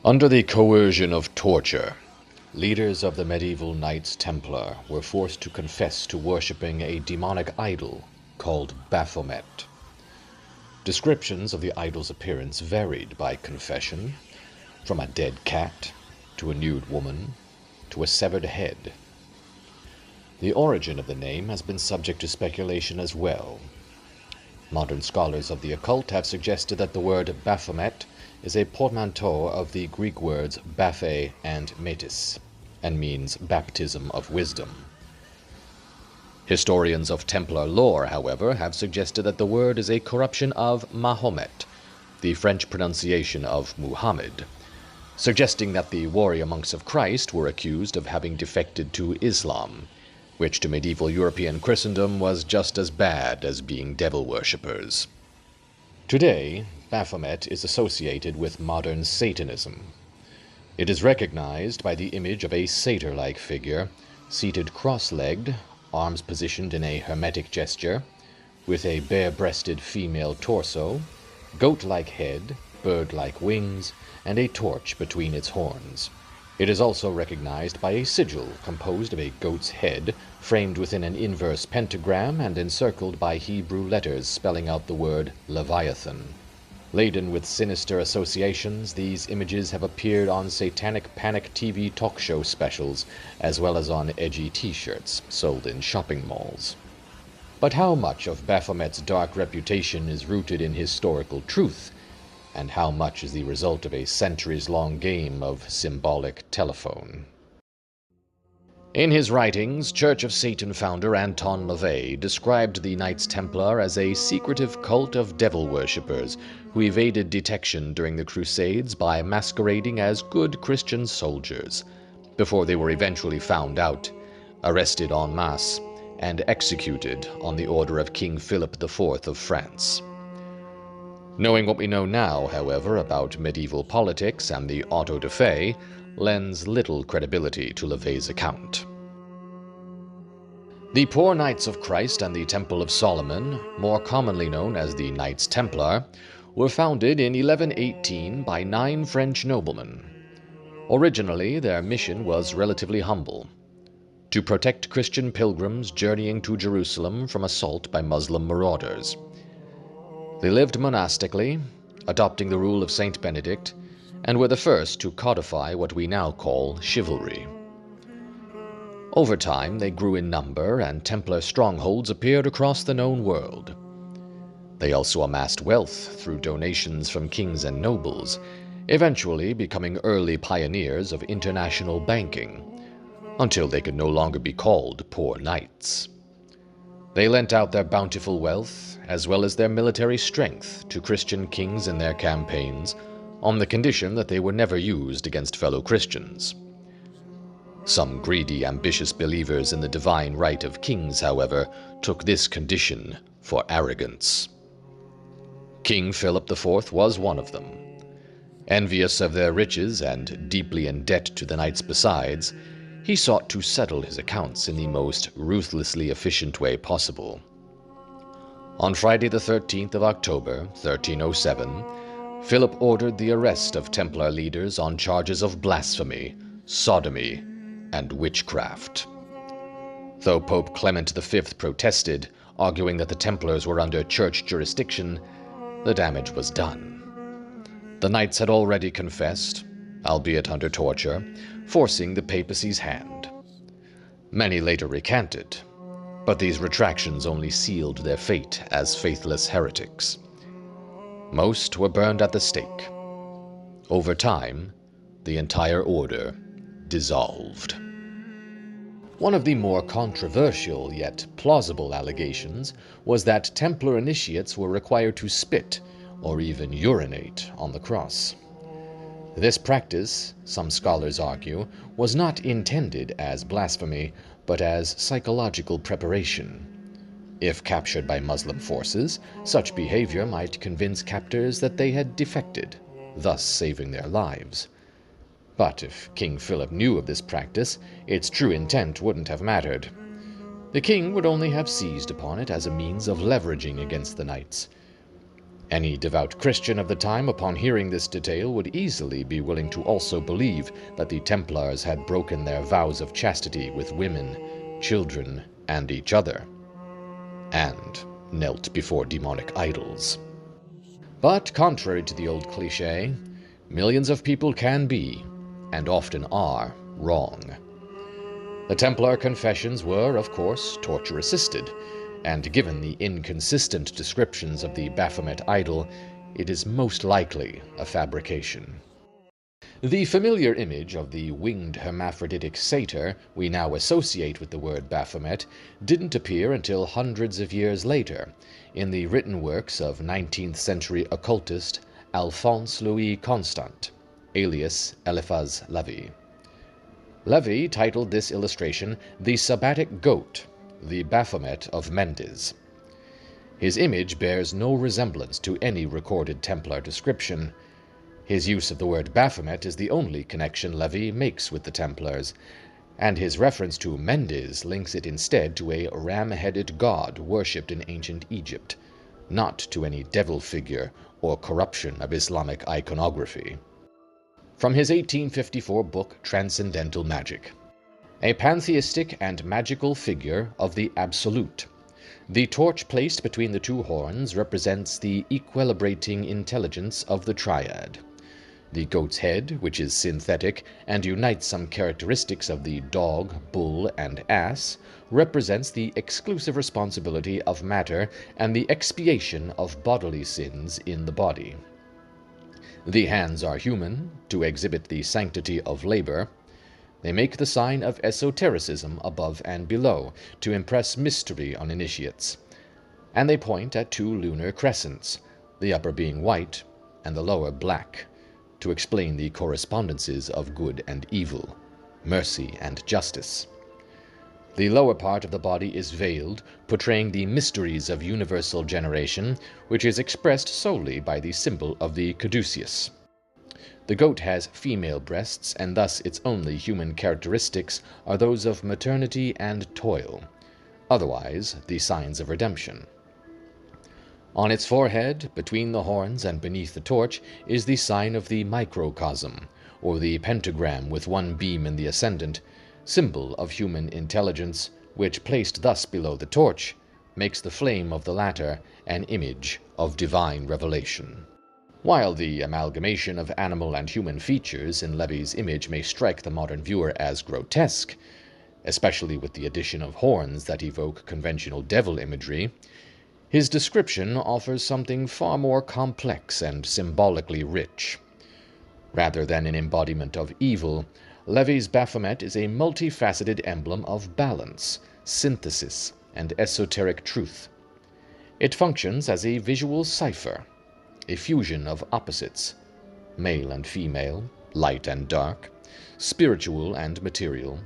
Under the coercion of torture, leaders of the medieval Knights Templar were forced to confess to worshipping a demonic idol called Baphomet. Descriptions of the idol's appearance varied by confession, from a dead cat to a nude woman to a severed head. The origin of the name has been subject to speculation as well. Modern scholars of the occult have suggested that the word Baphomet is a portmanteau of the Greek words baphe and metis, and means baptism of wisdom. Historians of Templar lore, however, have suggested that the word is a corruption of Mahomet, the French pronunciation of Muhammad, suggesting that the warrior monks of Christ were accused of having defected to Islam, which to medieval European Christendom was just as bad as being devil worshippers. Today, Baphomet is associated with modern Satanism. It is recognized by the image of a satyr-like figure, seated cross-legged, arms positioned in a hermetic gesture, with a bare-breasted female torso, goat-like head, bird-like wings, and a torch between its horns. It is also recognized by a sigil composed of a goat's head, framed within an inverse pentagram and encircled by Hebrew letters spelling out the word Leviathan. Laden with sinister associations, these images have appeared on Satanic Panic TV talk show specials, as well as on edgy t-shirts sold in shopping malls. But how much of Baphomet's dark reputation is rooted in historical truth, and how much is the result of a centuries-long game of symbolic telephone? In his writings, Church of Satan founder Anton LaVey described the Knights Templar as a secretive cult of devil worshippers who evaded detection during the Crusades by masquerading as good Christian soldiers, before they were eventually found out, arrested en masse, and executed on the order of King Philip IV of France. Knowing what we know now, however, about medieval politics and the auto-da-fe, lends little credibility to LaVey's account. The Poor Knights of Christ and the Temple of Solomon, more commonly known as the Knights Templar, were founded in 1118 by 9 French noblemen. Originally, their mission was relatively humble: to protect Christian pilgrims journeying to Jerusalem from assault by Muslim marauders. They lived monastically, adopting the rule of Saint Benedict, and were the first to codify what we now call chivalry. Over time, they grew in number, and Templar strongholds appeared across the known world. They also amassed wealth through donations from kings and nobles, eventually becoming early pioneers of international banking, until they could no longer be called poor knights. They lent out their bountiful wealth, as well as their military strength, to Christian kings in their campaigns, on the condition that they were never used against fellow Christians. Some greedy, ambitious believers in the divine right of kings, however, took this condition for arrogance. King Philip IV was one of them. Envious of their riches and deeply in debt to the knights besides, he sought to settle his accounts in the most ruthlessly efficient way possible. On Friday the 13th of October, 1307, Philip ordered the arrest of Templar leaders on charges of blasphemy, sodomy, and witchcraft. Though Pope Clement V protested, arguing that the Templars were under church jurisdiction, the damage was done. The knights had already confessed, albeit under torture, forcing the papacy's hand. Many later recanted, but these retractions only sealed their fate as faithless heretics. Most were burned at the stake. Over time, the entire order dissolved. One of the more controversial yet plausible allegations was that Templar initiates were required to spit or even urinate on the cross. This practice, some scholars argue, was not intended as blasphemy, but as psychological preparation. If captured by Muslim forces, such behavior might convince captors that they had defected, thus saving their lives. But if King Philip knew of this practice, its true intent wouldn't have mattered. The king would only have seized upon it as a means of leveraging against the knights. Any devout Christian of the time, upon hearing this detail, would easily be willing to also believe that the Templars had broken their vows of chastity with women, children, and each other, and knelt before demonic idols. But contrary to the old cliché, millions of people can be, and often are, wrong. The Templar confessions were, of course, torture-assisted, and given the inconsistent descriptions of the Baphomet idol, it is most likely a fabrication. The familiar image of the winged hermaphroditic satyr we now associate with the word Baphomet didn't appear until hundreds of years later, in the written works of 19th-century occultist Alphonse Louis Constant, alias Eliphas Levi. Levi titled this illustration "The Sabbatic Goat, the Baphomet of Mendes." His image bears no resemblance to any recorded Templar description. His use of the word Baphomet is the only connection Levi makes with the Templars, and his reference to Mendes links it instead to a ram-headed god worshipped in ancient Egypt, not to any devil figure or corruption of Islamic iconography. From his 1854 book Transcendental Magic. A pantheistic and magical figure of the Absolute. The torch placed between the two horns represents the equilibrating intelligence of the triad. The goat's head, which is synthetic and unites some characteristics of the dog, bull, and ass, represents the exclusive responsibility of matter and the expiation of bodily sins in the body. The hands are human, to exhibit the sanctity of labor. They make the sign of esotericism above and below, to impress mystery on initiates. And they point at two lunar crescents, the upper being white and the lower black, to explain the correspondences of good and evil, mercy and justice. The lower part of the body is veiled, portraying the mysteries of universal generation, which is expressed solely by the symbol of the caduceus. The goat has female breasts, and thus its only human characteristics are those of maternity and toil, otherwise the signs of redemption. On its forehead, between the horns and beneath the torch, is the sign of the microcosm, or the pentagram with one beam in the ascendant, symbol of human intelligence, which, placed thus below the torch, makes the flame of the latter an image of divine revelation. While the amalgamation of animal and human features in Levi's image may strike the modern viewer as grotesque, especially with the addition of horns that evoke conventional devil imagery, his description offers something far more complex and symbolically rich. Rather than an embodiment of evil, Levi's Baphomet is a multifaceted emblem of balance, synthesis, and esoteric truth. It functions as a visual cipher, a fusion of opposites, male and female, light and dark, spiritual and material,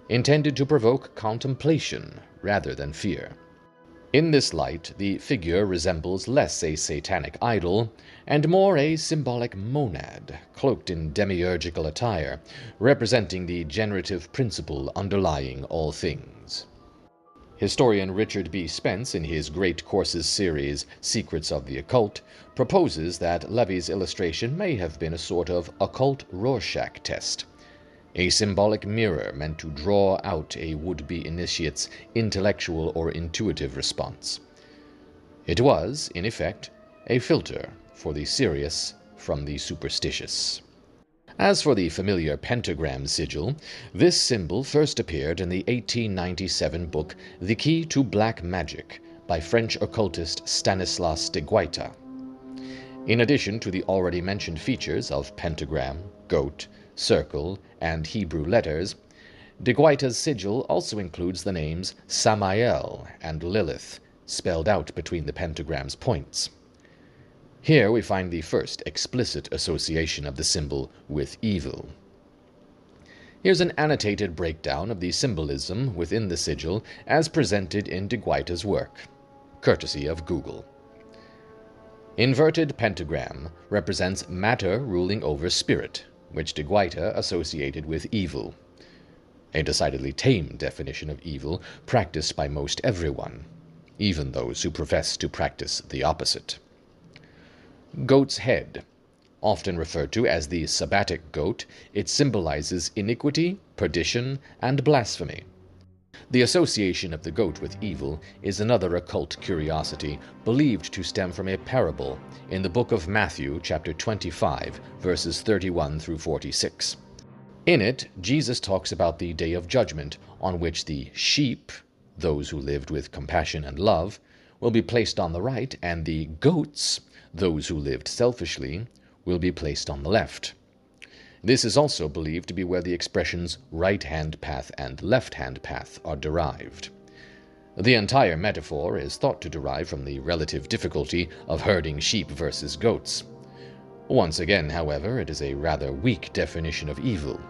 intended to provoke contemplation rather than fear. In this light, the figure resembles less a satanic idol and more a symbolic monad, cloaked in demiurgical attire, representing the generative principle underlying all things. Historian Richard B. Spence, in his Great Courses series, Secrets of the Occult, proposes that Levi's illustration may have been a sort of occult Rorschach test, a symbolic mirror meant to draw out a would-be initiate's intellectual or intuitive response. It was, in effect, a filter for the serious from the superstitious. As for the familiar pentagram sigil, this symbol first appeared in the 1897 book The Key to Black Magic by French occultist Stanislas de Guaita. In addition to the already mentioned features of pentagram, goat, circle, and Hebrew letters, de Guaita's sigil also includes the names Samael and Lilith, spelled out between the pentagram's points. Here we find the first explicit association of the symbol with evil. Here's an annotated breakdown of the symbolism within the sigil as presented in de Guaita's work, courtesy of Google. Inverted pentagram represents matter ruling over spirit, which de Guaita associated with evil. A decidedly tame definition of evil practiced by most everyone, even those who profess to practice the opposite. Goat's head. Often referred to as the Sabbatic goat, it symbolizes iniquity, perdition, and blasphemy. The association of the goat with evil is another occult curiosity believed to stem from a parable in the book of Matthew, chapter 25, verses 31 through 46. In it, Jesus talks about the day of judgment on which the sheep, those who lived with compassion and love, will be placed on the right, and the goats, those who lived selfishly, will be placed on the left. This is also believed to be where the expressions right-hand path and left-hand path are derived. The entire metaphor is thought to derive from the relative difficulty of herding sheep versus goats. Once again, however, it is a rather weak definition of evil,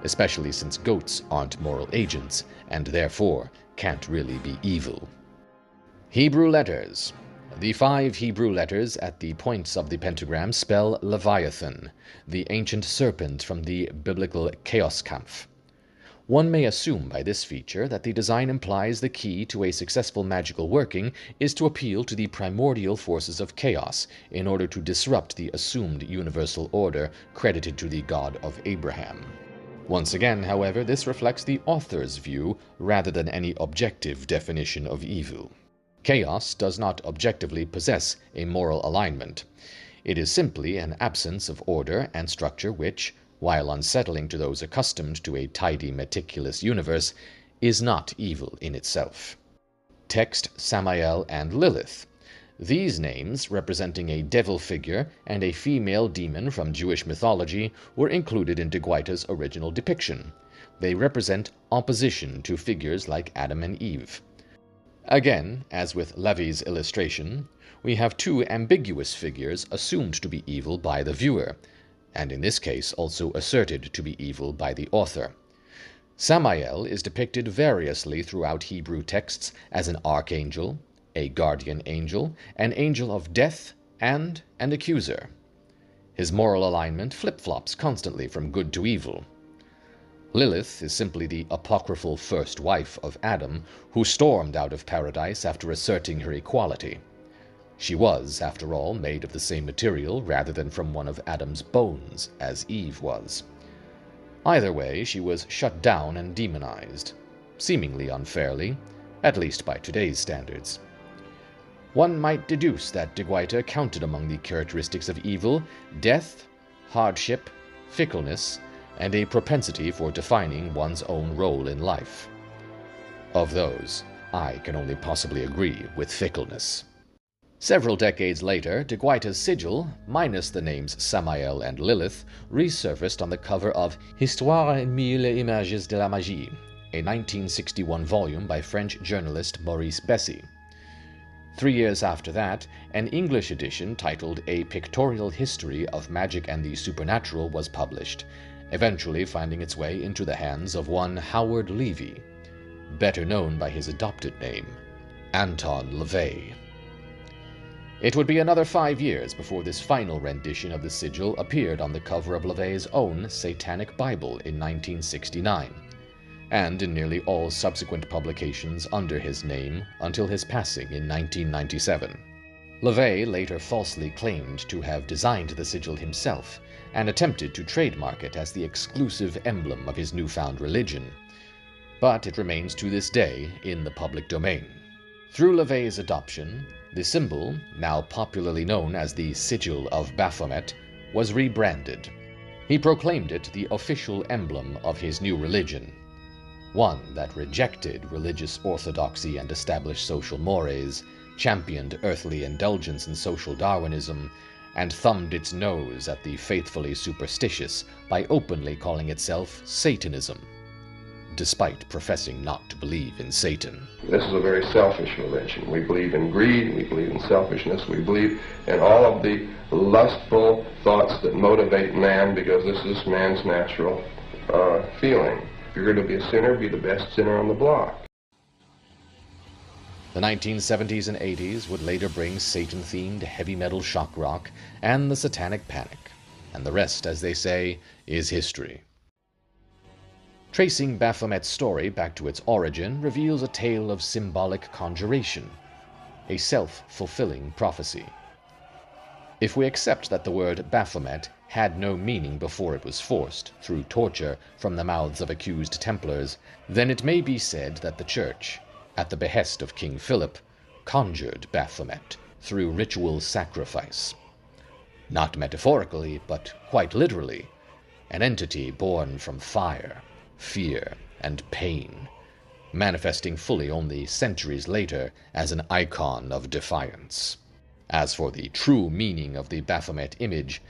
especially since goats aren't moral agents and therefore can't really be evil. Hebrew letters. The 5 Hebrew letters at the points of the pentagram spell Leviathan, the ancient serpent from the biblical Chaos Kampf. One may assume by this feature that the design implies the key to a successful magical working is to appeal to the primordial forces of chaos in order to disrupt the assumed universal order credited to the God of Abraham. Once again, however, this reflects the author's view rather than any objective definition of evil. Chaos does not objectively possess a moral alignment. It is simply an absence of order and structure which, while unsettling to those accustomed to a tidy, meticulous universe, is not evil in itself. Text Samael and Lilith. These names, representing a devil figure and a female demon from Jewish mythology, were included in de Guaita's original depiction. They represent opposition to figures like Adam and Eve. Again, as with Levy's illustration, we have 2 ambiguous figures assumed to be evil by the viewer, and in this case also asserted to be evil by the author. Samael is depicted variously throughout Hebrew texts as an archangel, a guardian angel, an angel of death, and an accuser. His moral alignment flip-flops constantly from good to evil. Lilith is simply the apocryphal first wife of Adam, who stormed out of paradise after asserting her equality. She was, after all, made of the same material rather than from one of Adam's bones, as Eve was. Either way, she was shut down and demonized, seemingly unfairly, at least by today's standards. One might deduce that de Guaita counted among the characteristics of evil death, hardship, fickleness, and a propensity for defining one's own role in life. Of those, I can only possibly agree with fickleness. Several decades later, de Guaita's sigil, minus the names Samael and Lilith, resurfaced on the cover of Histoire en 1000 images de la magie, a 1961 volume by French journalist Maurice Bessy. 3 years after that, an English edition titled A Pictorial History of Magic and the Supernatural was published, eventually finding its way into the hands of one Howard Levy, better known by his adopted name, Anton LaVey. It would be another 5 years before this final rendition of the sigil appeared on the cover of LaVey's own Satanic Bible in 1969, and in nearly all subsequent publications under his name until his passing in 1997. LaVey later falsely claimed to have designed the sigil himself, and attempted to trademark it as the exclusive emblem of his newfound religion, but it remains to this day in the public domain. Through LaVey's adoption, the symbol, now popularly known as the Sigil of Baphomet, was rebranded. He proclaimed it the official emblem of his new religion, one that rejected religious orthodoxy and established social mores, championed earthly indulgence and social Darwinism, and thumbed its nose at the faithfully superstitious by openly calling itself Satanism, despite professing not to believe in Satan. This is a very selfish religion. We believe in greed, we believe in selfishness, we believe in all of the lustful thoughts that motivate man, because this is man's natural feeling. If you're going to be a sinner, be the best sinner on the block. The 1970s and 80s would later bring Satan-themed heavy metal shock rock and the Satanic Panic, and the rest, as they say, is history. Tracing Baphomet's story back to its origin reveals a tale of symbolic conjuration, a self-fulfilling prophecy. If we accept that the word Baphomet had no meaning before it was forced, through torture, from the mouths of accused Templars, then it may be said that the Church, at the behest of King Philip, conjured Baphomet through ritual sacrifice. Not metaphorically, but quite literally, an entity born from fire, fear, and pain, manifesting fully only centuries later as an icon of defiance. As for the true meaning of the Baphomet image,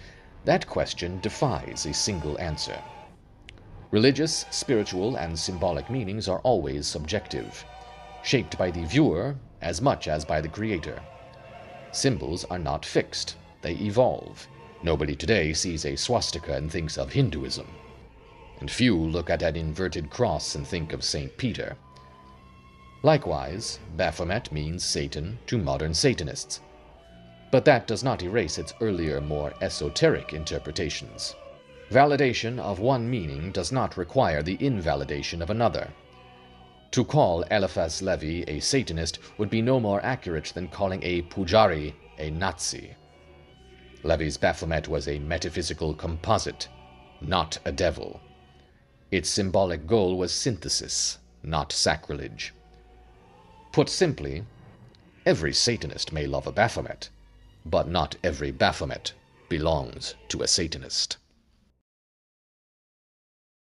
that question defies a single answer. Religious, spiritual, and symbolic meanings are always subjective, shaped by the viewer as much as by the creator. Symbols are not fixed, they evolve. Nobody today sees a swastika and thinks of Hinduism, and few look at an inverted cross and think of St. Peter. Likewise, Baphomet means Satan to modern Satanists, but that does not erase its earlier, more esoteric interpretations. Validation of one meaning does not require the invalidation of another. To call Eliphas Levi a Satanist would be no more accurate than calling a Pujari a Nazi. Levi's Baphomet was a metaphysical composite, not a devil. Its symbolic goal was synthesis, not sacrilege. Put simply, every Satanist may love a Baphomet, but not every Baphomet belongs to a Satanist.